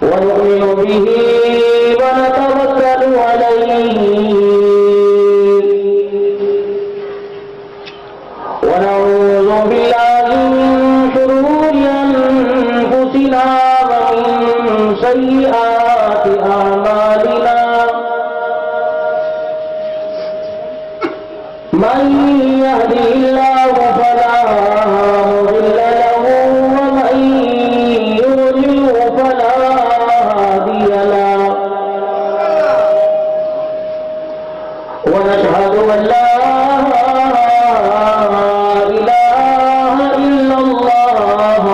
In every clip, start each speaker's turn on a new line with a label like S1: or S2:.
S1: ونؤمن به ونتوكل عليه ونعوذ بالله من شرور أنفسنا ومن سيئات أعمالنا من يهده الله فلا مضل له ومن يضلل فلا هادي له ونشهد أن لا إله إلا الله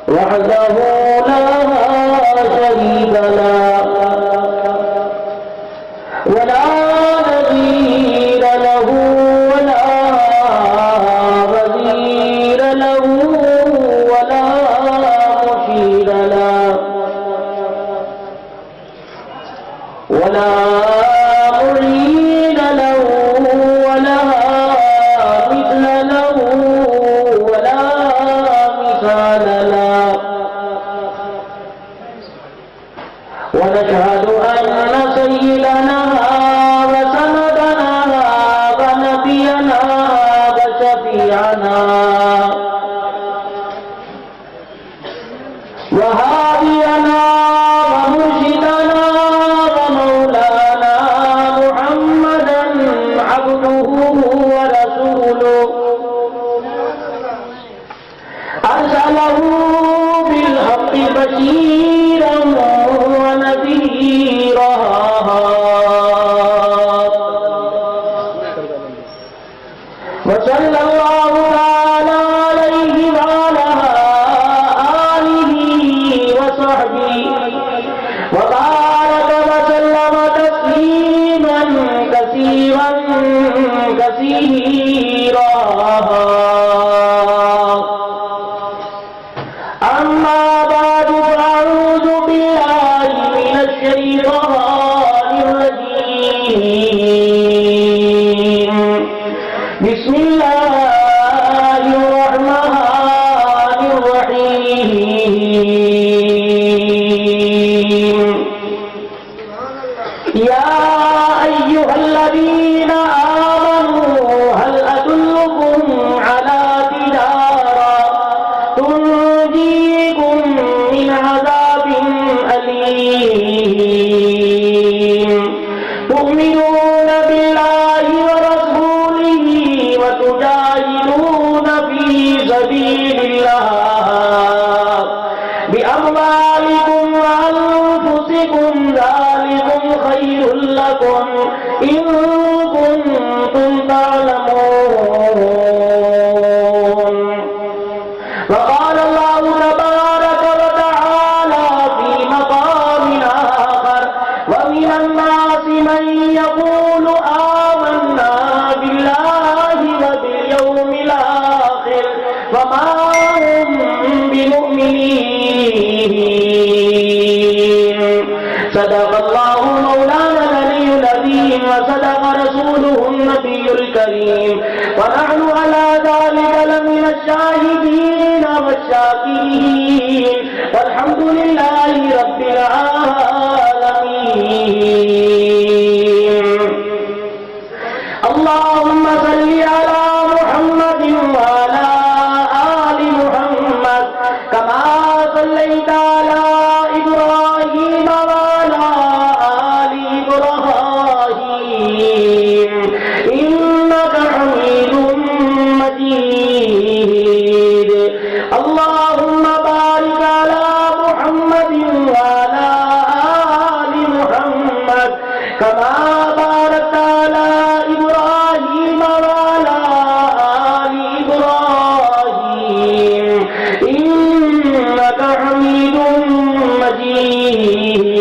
S1: وحده لا شريك له ولا نظير له ولا وزير له ولا مشير له ولا معين له ولا مثل له ولا مثال له ونشهد أن سيدنا وسندنا ونبينا وشفيعنا وهادينا ومرشدنا ومولانا محمدا عبده ورسوله أرسله بالحق بشيرا ونذيرا وصلى الله تعالى عليه وعلى آله وصحبه وبارك وسلم تسليما كثيرا كثيرا أما بعد فأعوذ بالله من الشيطان الرجيم بسم الله الرحمن الرحيم يا أيها الذين آمنوا هل أدلكم على تجارة تنجيكم من عذاب أليم تؤمنون بالله ورسوله وتجاهدون في سبيل الله بأموالكم وأنفسكم ذلكم خير لكم إن كنتم تعلمون وقال الله تبارك وتعالى في مقام آخر ومن الناس من يقول آمنا بالله وباليوم الآخر وما هم بمؤمنين صدق الله مولانا العلي العظيم وصدق رسوله النبي الكريم ونحن على ذلك لمن الشاهدين والشاكرين والحمد لله رب العالمين اللهم صل على محمد وعلى آل محمد كما صليت على إبراهيم وعلى آل إبراهيم إنك حميد مجيد اللهم بارك على محمد وعلى آل محمد كما باركت على إبراهيم وعلى آل إبراهيم إنك حميد مجيد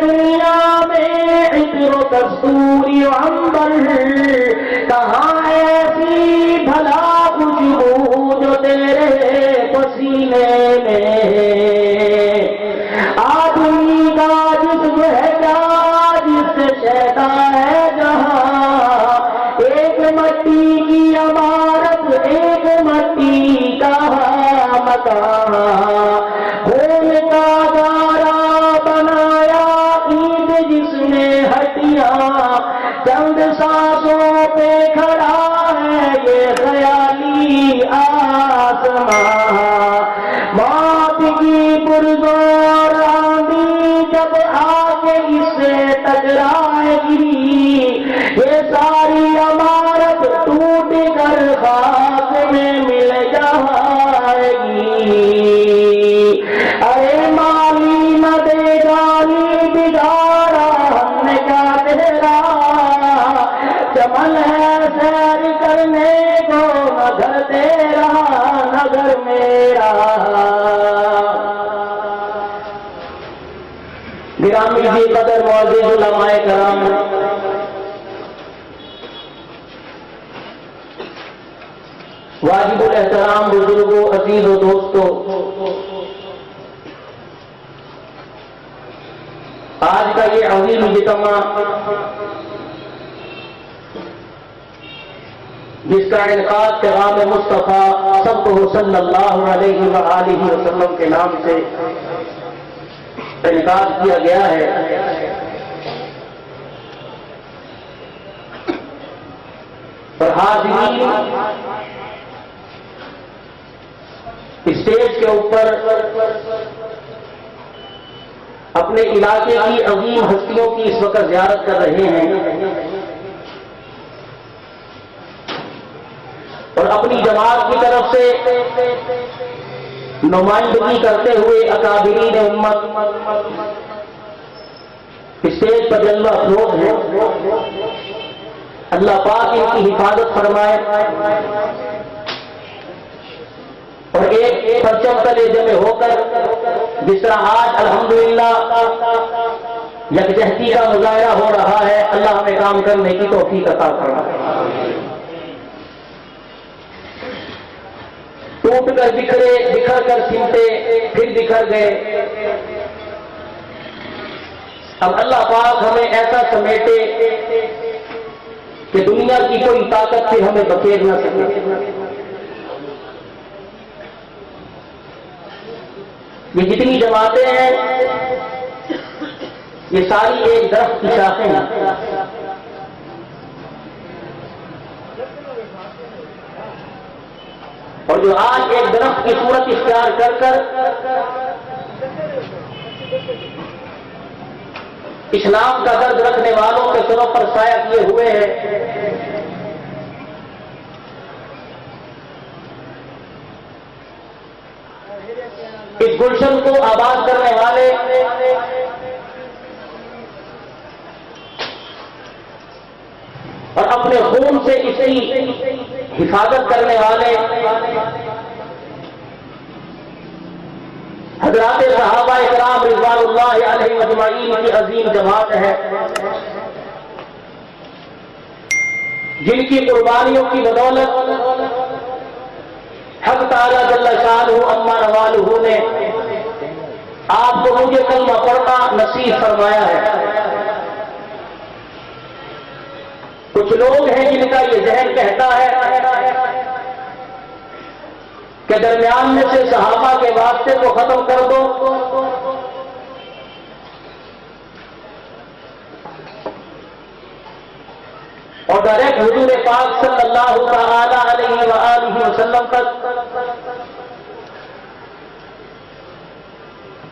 S1: دنیا میں عطر و کستوری و عنبر، کہاں ایسی بھلا خوشبو جو تیرے پسینے میں؟ آدمی کا جسم ہے کیا جس سے شیدا ہے جہاں، ایک مٹی کی عمارت ایک مٹی کا مکان، خون کا گارا بنایا عید جس نے ہٹیاں، چند سانسوں پہ کھڑا ہے یہ خیالی آسمان، موت کی پرزور آندھی جب آ کے اس سے ٹکرائے گی، یہ ساری عمارت ٹوٹ کر خاک میں مل جائے گی۔ ارے مالی نہ دے گالی بگاڑا ہم نے کیا تیرا، چمن ہے سیر کرنے کو نہ گھر تیرا نہ گھر میرا۔ گرامی جی قدر معزز علماء کرام، واجب الاحترام بزرگوں، عزیز و دوستوں، آج کا یہ عظیم اجتماع جس کا انعقاد پیغام مصطفیٰ صلی اللہ علیہ وآلہ وسلم کے نام سے انعقاد کیا گیا ہے، اور حاضرین اسٹیج کے اوپر اپنے علاقے کی عظیم ہستیوں کی اس وقت زیارت کر رہے ہیں، اور اپنی جماعت کی طرف سے نمائندگی کرتے ہوئے اکابرین امت اسٹیج پر جلوہ افروز ہے۔ اللہ پاک ان کی حفاظت فرمائے، اور ایک پرچم تلے جمع ہو کر جس طرح آج الحمدللہ یکجہتی کا مظاہرہ ہو رہا ہے، اللہ ہمیں کام کرنے کی توفیق عطا فرمائے۔ ٹوٹ کر بکھر کر سمٹے پھر بکھر گئے، اب اللہ پاک ہمیں ایسا سمیٹے کہ دنیا کی کوئی طاقت سے ہمیں بکیر نہ سکے۔ یہ جتنی جماعتیں ہیں یہ ساری ایک درخت کی شاخیں ہیں، اور جو آج ایک درخت کی صورت اختیار کر کر اسلام کا درد رکھنے والوں کے سروں پر سایہ کیے ہوئے ہیں، اس گلشن کو آباد کرنے والے اور اپنے خون سے اس کی حفاظت کرنے والے حضرات صحابہ اکرام رضوان اللہ علیہ مجمعین کی عظیم جماعت ہے، جن کی قربانیوں کی بدولت حق تعالیٰ جل شانہ عما نوالہ نے آپ کو مجھے کلمہ پڑھنا نصیب فرمایا ہے۔ کچھ لوگ ہیں جن کا یہ ذہن کہتا ہے کہ درمیان میں سے صحابہ کے واسطے کو ختم کر دو، اور ڈائریکٹ حضور پاک صلی اللہ تعالی علیہ وآلہ وسلم تک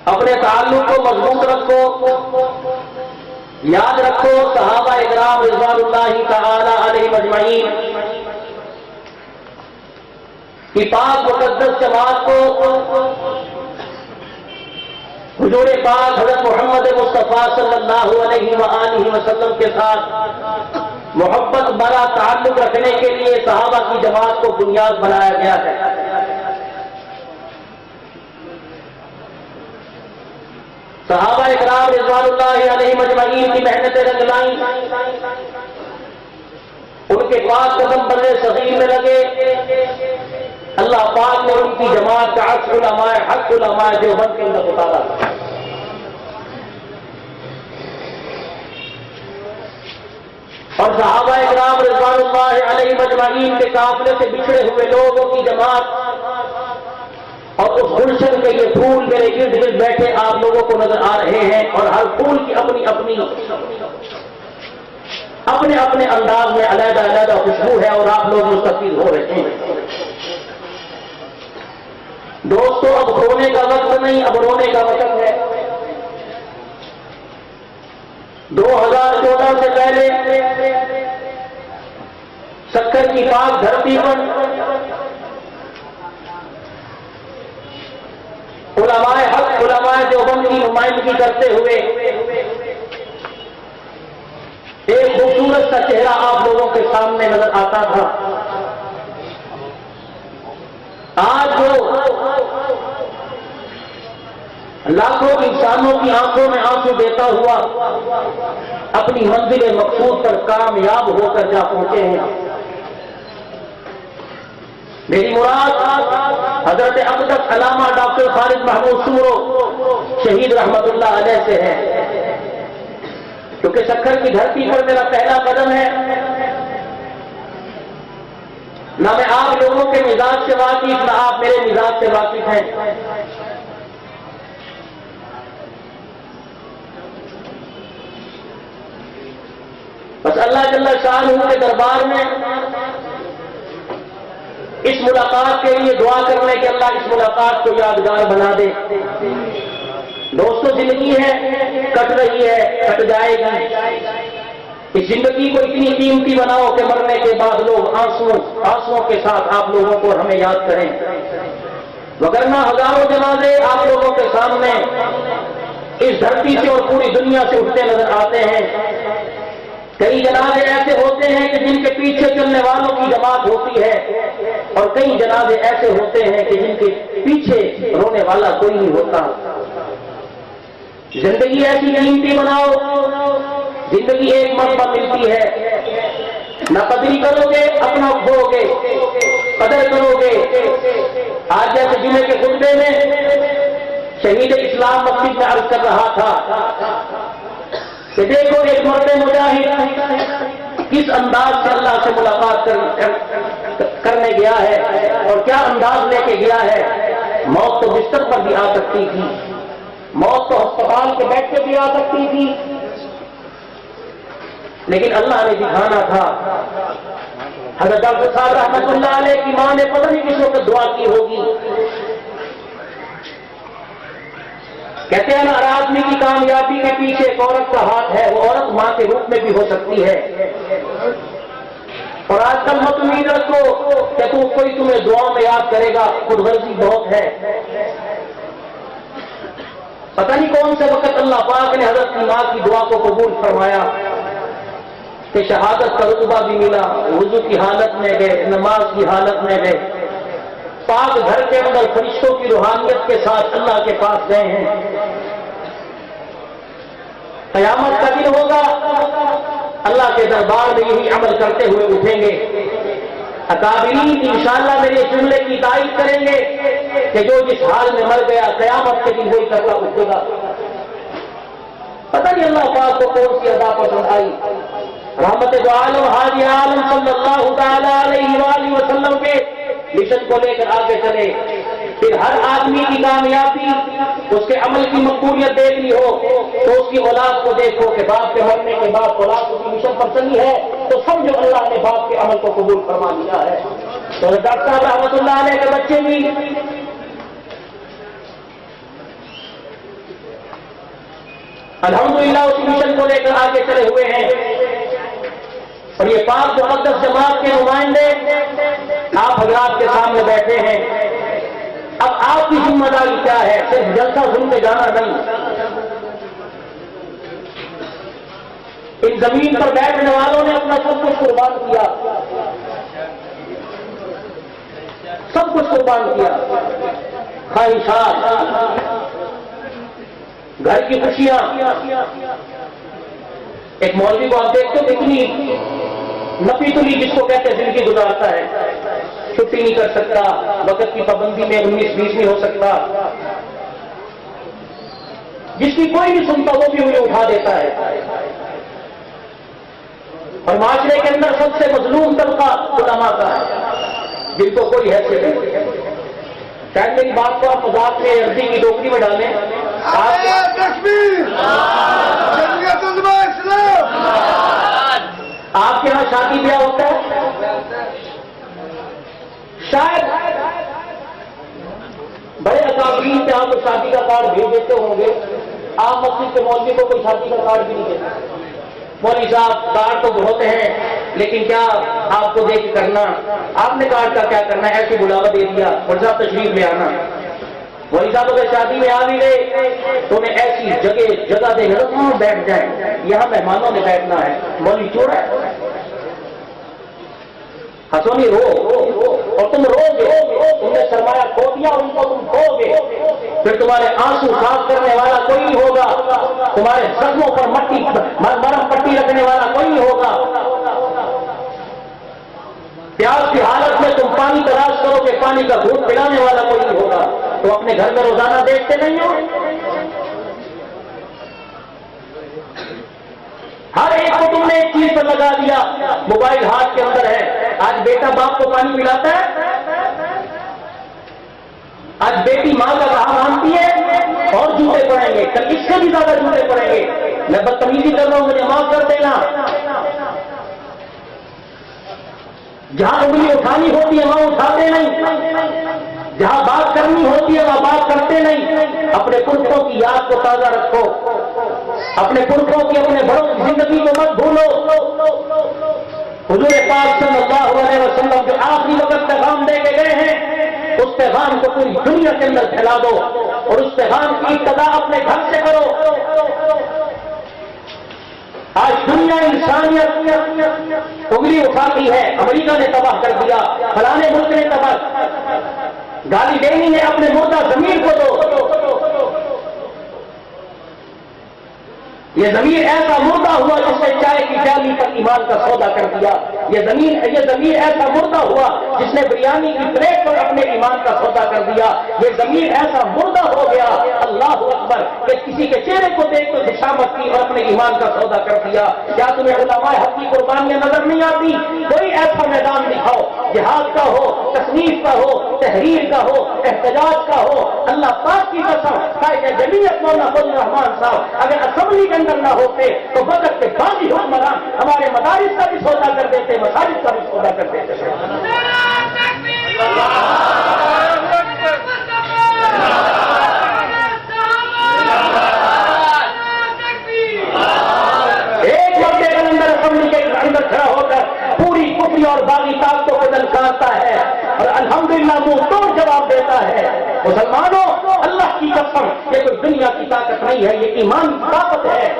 S1: اپنے تعلق کو مضبوط رکھو۔ یاد رکھو صحابہ اکرام رضوان اللہ تعالی علیہ مجمعین کی پاک مقدس جماعت کو حضور پاک حضرت محمد مصطفیٰ صلی اللہ علیہ وآلہ وسلم کے ساتھ محبت بڑا تعلق رکھنے کے لیے صحابہ کی جماعت کو بنیاد بنایا گیا ہے۔ صحابہ اکرام رضوان رضوان اللہ علیہ مجمعین کی محنتیں رنگ لائیں، ان کے پاس قدم بر صغیر میں لگے، اللہ پاک نے ان کی جماعت کا عکس علماء حق علماء دیوبند کے اندر اتارا۔ اور صحابہ اکرام رضوان اللہ علیہ مجمعین کے قافلے سے بچھڑے ہوئے لوگوں کی جماعت، اور اس گلشن کے یہ پھول میرے ارد گرد بیٹھے آپ لوگوں کو نظر آ رہے ہیں، اور ہر پھول کی اپنے اپنے انداز میں علیحدہ علیحدہ خوشبو ہے، اور آپ لوگ مستفید ہو رہے ہیں۔ دوستو اب کھونے کا وقت نہیں، اب رونے کا وقت ہے۔ 2014 سے پہلے سکر کی پاک دھرتی پر علماء حق علماء دیوبند کی نمائندگی کرتے ہوئے ایک خوبصورت سا چہرہ آپ لوگوں کے سامنے نظر آتا تھا۔ آج جو لاکھوں انسانوں کی آنکھوں میں آنسو دیتا ہوا اپنی منزل مقصود پر کامیاب ہو کر جا پہنچے ہیں، میری مراد حضرت اقدس علامہ ڈاکٹر خالد محمود سمرو شہید رحمت اللہ علیہ سے ہے، کیونکہ سکر کی دھرتی پر میرا پہلا قدم ہے۔ نہ میں آپ لوگوں کے مزاج سے واقف، نہ آپ میرے مزاج سے واقف ہیں۔ بس اللہ جل شانہ کے دربار میں اس ملاقات کے لیے دعا کرنے کہ اللہ اس ملاقات کو یادگار بنا دے۔ دوستو زندگی ہے، کٹ رہی ہے، کٹ جائے گی۔ اس زندگی کو اتنی قیمتی بناؤ کہ مرنے کے بعد لوگ آنسوؤں کے ساتھ آپ لوگوں کو ہمیں یاد کریں، وگرنہ ہزاروں جنازے آپ لوگوں کے سامنے اس دھرتی سے اور پوری دنیا سے اٹھتے نظر آتے ہیں۔ کئی جنازے ایسے ہوتے ہیں کہ جن کے پیچھے چلنے والوں کی جماعت ہوتی ہے، اور کئی جنازے ایسے ہوتے ہیں کہ جن کے پیچھے رونے والا کوئی نہیں ہوتا۔ زندگی ایسی قیمتی بناؤ، زندگی ایک مرتبہ ملتی ہے، نہ قدری کرو گے اپنا کھو گے، قدر کرو گے۔ آج جیسے جمعے کے خطبے میں شہید اسلام مسجد میں عرض کر رہا تھا کہ دیکھو ایک مرد مجاہد کس انداز سے اللہ سے ملاقات کرنے گیا ہے، اور کیا انداز لے کے گیا ہے۔ موت تو بستر پر بھی آ سکتی تھی، موت تو ہسپتال کے بیڈ پہ بھی آ سکتی تھی، لیکن اللہ نے دکھانا تھا۔ حضرت ڈاکٹر صاحب رحمت اللہ علیہ کی ماں نے پتہ نہیں کس وقت دعا کی ہوگی، کہتے ہیں نا ہر آدمی کی کامیابی کے پیچھے ایک عورت کا ہاتھ ہے، وہ عورت ماں کے روپ میں بھی ہو سکتی ہے۔ اور آج کل مت امید رکھو کہ کوئی تمہیں دعاؤں میں یاد کرے گا، خود غرضی بہت ہے۔ پتہ نہیں کون سے وقت اللہ پاک نے حضرت کی ماں کی دعا کو قبول فرمایا کہ شہادت کا رتبہ بھی ملا، وضو کی حالت میں گئے، نماز کی حالت میں گئے، پاک گھر کے اندر فرشتوں کی روحانیت کے ساتھ اللہ کے پاس گئے ہیں۔ قیامت کا دن ہوگا، اللہ کے دربار میں یہی عمل کرتے ہوئے اٹھیں گے۔ اکابرین انشاءاللہ میرے جملے کی تائید کریں گے کہ جو جس حال میں مر گیا قیامت کے دن وہی کرتا اٹھے گا۔ پتہ نہیں اللہ پاک کو کون سی ادا پسند آئی۔ رحمت دو عالم حاجی عالم صلی اللہ تعالی علیہ وآلہ وسلم کے مشن کو لے کر آگے چلے۔ پھر ہر آدمی کی کامیابی اس کے عمل کی مقبولیت دیکھنی ہو تو اس کی اولاد کو دیکھو کہ باپ کے مرنے کے بعد اولاد کی مشن پر چلی ہے تو سمجھو اللہ نے باپ کے عمل کو قبول فرما لیا ہے۔ تو ڈاکٹر صاحب رحمۃ اللہ علیہ کے بچے بھی الحمدللہ اس مشن کو لے کر آگے چلے ہوئے ہیں، اور یہ پاک مقدس جماعت کے نمائندے آپ حضرات کے سامنے بیٹھے ہیں۔ اب آپ کی ذمہ داری کیا ہے؟ صرف جلسہ سن کے جانا نہیں، ان زمین پر بیٹھنے والوں نے اپنا سب کچھ قربان کیا، سب کچھ قربان کیا، خواہشات، گھر کی خوشیاں. ایک مولوی کو آپ دیکھتے ہو اتنی نپی تلی جس کو کہتے ہیں زندگی گزارتا ہے, چھٹی نہیں کر سکتا, وقت کی پابندی میں 19-20 نہیں ہو سکتا, جس کی کوئی نہیں سنتا وہ بھی انہیں اٹھا دیتا ہے. اور معاشرے کے اندر سب سے مظلوم طبقہ علماء کا ہے, جن کو کوئی حیثیت نہیں. شاید میری بات کو آپ مذاق میں عربی کی ڈوکری میں ڈالیں. آپ کے یہاں شادی بیاہ ہوتا ہے, شاید بڑے اکابرین سے آپ کو شادی کا کارڈ بھیج دیتے ہوں گے, آپ مسجد کے مولوی کو کوئی شادی کا کارڈ بھی نہیں دیتے. مولوی صاحب کارڈ تو ہوتے ہیں لیکن کیا آپ کو دیکھ کرنا, آپ نے کارڈ کا کیا کرنا ہے, ایسی بلاوا دے دیا, مولوی صاحب تشریف لے آنا. مولوی صاحب اگر شادی میں آ بھی گئے تو انہیں ایسی جگہ دے گا بیٹھ جائیں, یہاں مہمانوں نے بیٹھنا ہے. مولوی چور ہے, ہنسونی رو اور تم رو گے, تم نے سرمایہ کھو دیا ان کو تم کھو گے, پھر تمہارے آنسو صاف کرنے والا کوئی نہیں ہوگا, تمہارے زخموں پر مرہم پٹی رکھنے والا کوئی نہیں ہوگا, پیاس کی حالت میں تم پانی تلاش کرو کہ پانی کا گھونٹ پلانے والا کوئی نہیں ہوگا. تو اپنے گھر میں روزانہ دیکھتے نہیں ہو, ہر ایک کو تم نے ایک چیز پر لگا دیا, موبائل ہاتھ کے اندر ہے. آج بیٹا باپ کو پانی پلاتا ہے, آج بیٹی ماں کا کہا مانتی ہے, اور جوتے پڑیں گے, کل اس سے بھی زیادہ جوتے پڑیں گے. میں بدتمیزی کر رہا ہوں, مجھے معاف کر دینا. جہاں انگلی اٹھانی ہوتی ہے وہاں اٹھاتے نہیں, جہاں بات کرنی ہوتی ہے وہاں بات کرتے نہیں. اپنے پرکھوں کی یاد کو تازہ رکھو, اپنے پرکھوں کی, اپنے بڑوں کی زندگی کو مت بھولو. حضور پاک صلی اللہ علیہ وسلم جو آخری وقت پیغام دے کے گئے ہیں, اس پیغام کو پوری دنیا کے اندر پھیلا دو, اور اس پیغام کی ابتدا اپنے گھر سے کرو. آج دنیا انسانیت انگلی اٹھاتی ہے, امریکہ نے تباہ کر دیا, فلانے ملک نے تباہ, گالی دینی ہے اپنے مردہ ضمیر کو دو. یہ ضمیر ایسا مردہ ہوا جس نے چائے کی پیالی پر ایمان کا سودا کر دیا. یہ ضمیر ایسا مردہ ہوا جس نے بریانی کی پلیٹ پر اپنے ایمان کا سودا کر دیا. یہ ضمیر ایسا مردہ ہو گیا, اللہ اکبر, کہ کسی کے چہرے کو دیکھ کر خوشامد کی اور اپنے ایمان کا سودا کر دیا. کیا تمہیں علماء حق کی قربانیاں نظر نہیں آتی؟ کوئی ایسا میدان دکھاؤ, جہاد کا ہو, تصنیف کا ہو, تحریر کا ہو, احتجاج کا ہو. اللہ پاک کی قسم, قائد جمعیت مولانا فضل الرحمان صاحب اگر اسمبلی کے اندر نہ ہوتے تو وقت کے باقی حکمران ہمارے مدارس کا بھی سودا کر دیتے, مساجد کا بھی سودا کر دیتے. ایک وقت کے اندر اسمبلی کے اندر کھڑا ہو کر پوری کفری اور باقی طاقتوں کو دلکارتا ہے اور الحمدللہ منہ توڑ جواب دیتا ہے. مسلمانوں, اللہ کی قسم, یہ کوئی دنیا کی طاقت نہیں ہے, یہ ایمان کی طاقت ہے.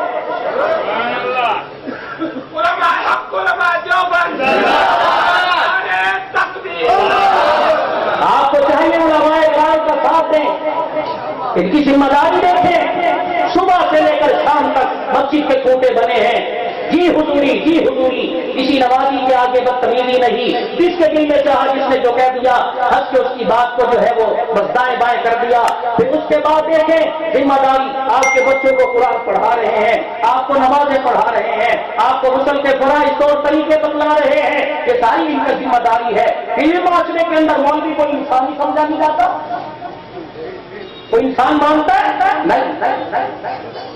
S1: آپ کو چاہیے علماء کرام کا ساتھ دیں, ان کی ذمہ داری دیکھیں. صبح سے لے کر شام تک مسجد کے کوٹے بنے ہیں, جی حضوری, جی حضوری. کسی نمازی کے آگے بدتمیزی نہیں, جس کے دل میں چاہا جس نے جو کہہ دیا, ہنس کے اس کی بات کو جو ہے وہ بس دائیں بائیں کر دیا. پھر اس کے بعد دیکھیں ذمہ داری, آپ کے بچوں کو قرآن پڑھا رہے ہیں, آپ کو نمازیں پڑھا رہے ہیں, آپ کو غسل کے فرائض طور طریقے بتلا رہے ہیں, یہ ساری ان کا ذمہ داری ہے. پھر معاشرے کے اندر مولوی کو انسانی سمجھا نہیں جاتا, کوئی انسان مانتا ہے؟ نہیں.